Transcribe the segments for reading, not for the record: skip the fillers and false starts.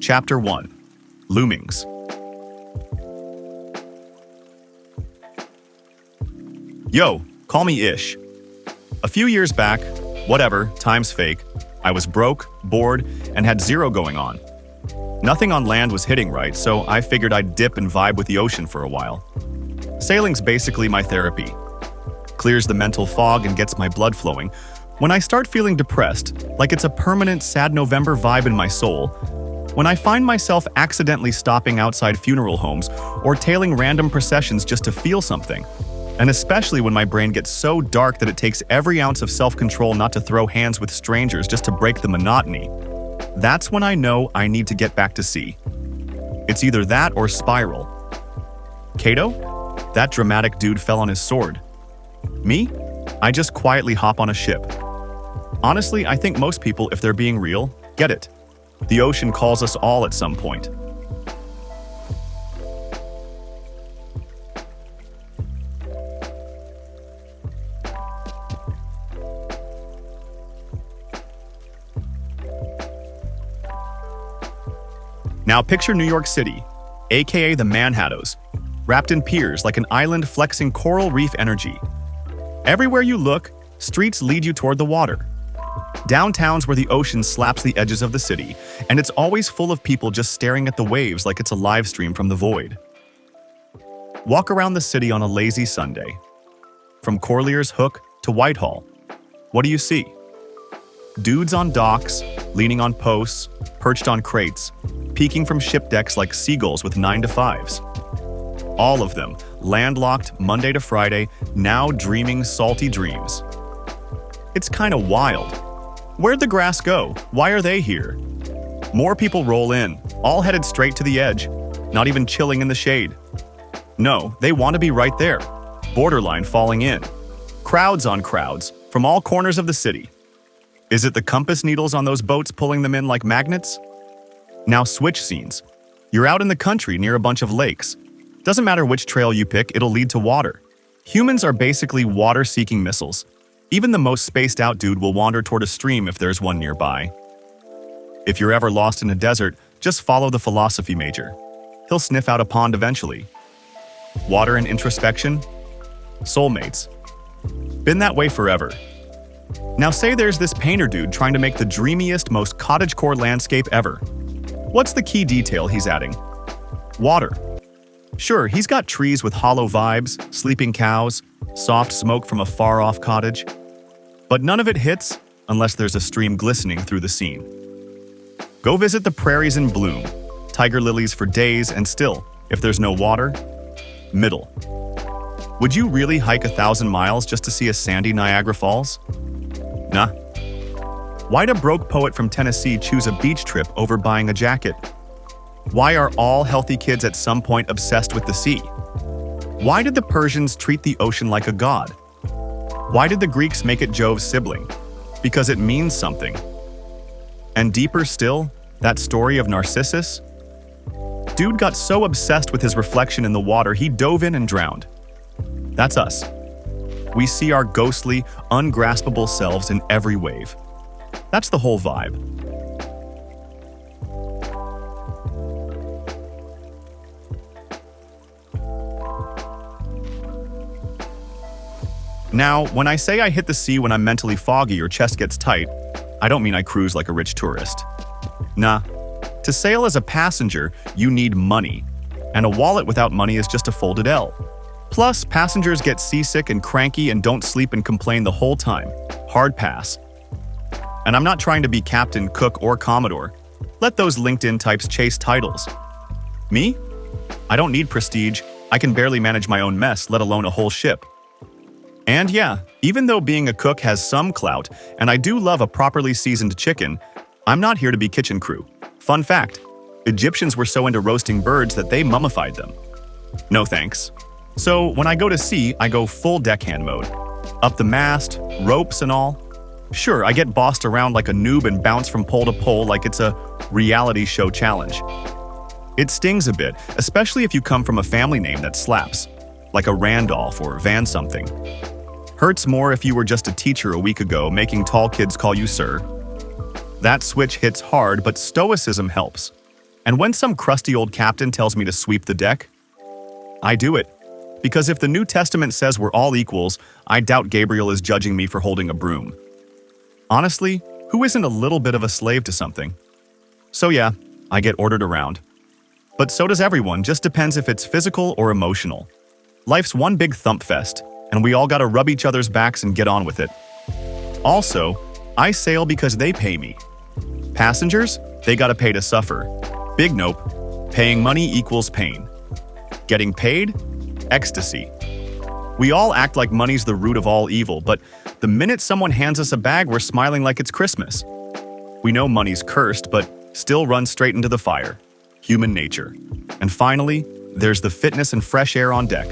Chapter 1. Loomings. Yo, call me Ish. A few years back, whatever, time's fake, I was broke, bored, and had zero going on. Nothing on land was hitting right, so I figured I'd dip and vibe with the ocean for a while. Sailing's basically my therapy. Clears the mental fog and gets my blood flowing. When I start feeling depressed, like it's a permanent sad November vibe in my soul, when I find myself accidentally stopping outside funeral homes or tailing random processions just to feel something, and especially when my brain gets so dark that it takes every ounce of self-control not to throw hands with strangers just to break the monotony, that's when I know I need to get back to sea. It's either that or spiral. Cato? That dramatic dude fell on his sword. Me? I just quietly hop on a ship. Honestly, I think most people, if they're being real, get it. The ocean calls us all at some point. Now picture New York City, aka the Manhattoes, wrapped in piers like an island flexing coral reef energy. Everywhere you look, streets lead you toward the water. Downtown's where the ocean slaps the edges of the city, and it's always full of people just staring at the waves like it's a live stream from the void. Walk around the city on a lazy Sunday. From Corlear's Hook to Whitehall, what do you see? Dudes on docks, leaning on posts, perched on crates, peeking from ship decks like seagulls with 9-to-5s. All of them, landlocked Monday to Friday, now dreaming salty dreams. It's kinda wild. Where'd the grass go? Why are they here? More people roll in, all headed straight to the edge, not even chilling in the shade. No, they want to be right there, borderline falling in. Crowds on crowds, from all corners of the city. Is it the compass needles on those boats pulling them in like magnets? Now switch scenes. You're out in the country near a bunch of lakes. Doesn't matter which trail you pick, it'll lead to water. Humans are basically water-seeking missiles. Even the most spaced-out dude will wander toward a stream if there's one nearby. If you're ever lost in a desert, just follow the philosophy major. He'll sniff out a pond eventually. Water and introspection? Soulmates. Been that way forever. Now say there's this painter dude trying to make the dreamiest, most cottagecore landscape ever. What's the key detail he's adding? Water. Sure, he's got trees with hollow vibes, sleeping cows, soft smoke from a far-off cottage. But none of it hits unless there's a stream glistening through the scene. Go visit the prairies in bloom, tiger lilies for days, and still, if there's no water, middle. Would you really hike 1,000 miles just to see a sandy Niagara Falls? Nah. Why'd a broke poet from Tennessee choose a beach trip over buying a jacket? Why are all healthy kids at some point obsessed with the sea? Why did the Persians treat the ocean like a god? Why did the Greeks make it Jove's sibling? Because it means something. And deeper still, that story of Narcissus? Dude got so obsessed with his reflection in the water, he dove in and drowned. That's us. We see our ghostly, ungraspable selves in every wave. That's the whole vibe. Now, when I say I hit the sea when I'm mentally foggy or chest gets tight, I don't mean I cruise like a rich tourist. Nah. To sail as a passenger, you need money, and a wallet without money is just a folded L. Plus, passengers get seasick and cranky and don't sleep and complain the whole time. Hard pass. And I'm not trying to be captain, cook, or commodore. Let those LinkedIn types chase titles. Me? I don't need prestige. I can barely manage my own mess, let alone a whole ship. And yeah, even though being a cook has some clout, and I do love a properly seasoned chicken, I'm not here to be kitchen crew. Fun fact, Egyptians were so into roasting birds that they mummified them. No thanks. So when I go to sea, I go full deckhand mode. Up the mast, ropes and all. Sure, I get bossed around like a noob and bounce from pole to pole like it's a reality show challenge. It stings a bit, especially if you come from a family name that slaps, like a Randolph or Van something. Hurts more if you were just a teacher a week ago making tall kids call you sir. That switch hits hard, but stoicism helps. And when some crusty old captain tells me to sweep the deck, I do it. Because if the New Testament says we're all equals, I doubt Gabriel is judging me for holding a broom. Honestly, who isn't a little bit of a slave to something? So yeah, I get ordered around. But so does everyone, just depends if it's physical or emotional. Life's one big thump fest, and we all gotta rub each other's backs and get on with it. Also, I sail because they pay me. Passengers, they gotta pay to suffer. Big nope, paying money equals pain. Getting paid? Ecstasy. We all act like money's the root of all evil, but the minute someone hands us a bag, we're smiling like it's Christmas. We know money's cursed, but still run straight into the fire. Human nature. And finally, there's the fitness and fresh air on deck.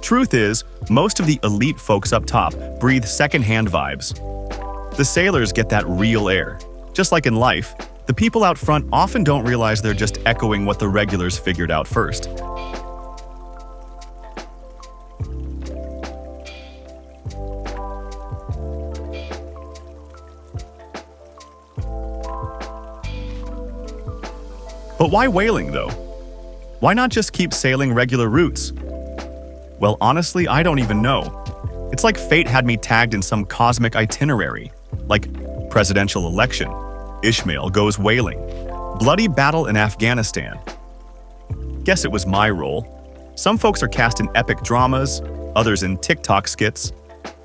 Truth is, most of the elite folks up top breathe second-hand vibes. The sailors get that real air. Just like in life, the people out front often don't realize they're just echoing what the regulars figured out first. But why whaling, though? Why not just keep sailing regular routes? Well, honestly, I don't even know. It's like fate had me tagged in some cosmic itinerary, like presidential election, Ishmael goes whaling, bloody battle in Afghanistan. Guess it was my role. Some folks are cast in epic dramas, others in TikTok skits.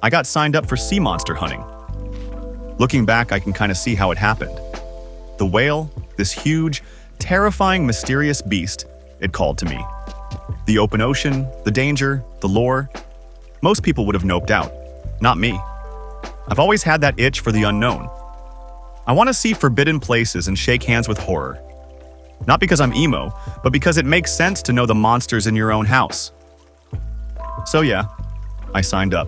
I got signed up for sea monster hunting. Looking back, I can kind of see how it happened. The whale, this huge, terrifying, mysterious beast, it called to me. The open ocean, the danger, the lore. Most people would have noped out. Not me. I've always had that itch for the unknown. I want to see forbidden places and shake hands with horror. Not because I'm emo, but because it makes sense to know the monsters in your own house. So yeah, I signed up.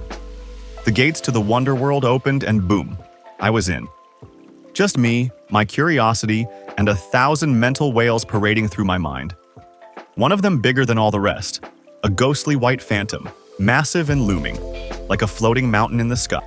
The gates to the Wonder World opened and boom, I was in. Just me, my curiosity, and 1,000 mental whales parading through my mind. One of them bigger than all the rest, a ghostly white phantom, massive and looming, like a floating mountain in the sky.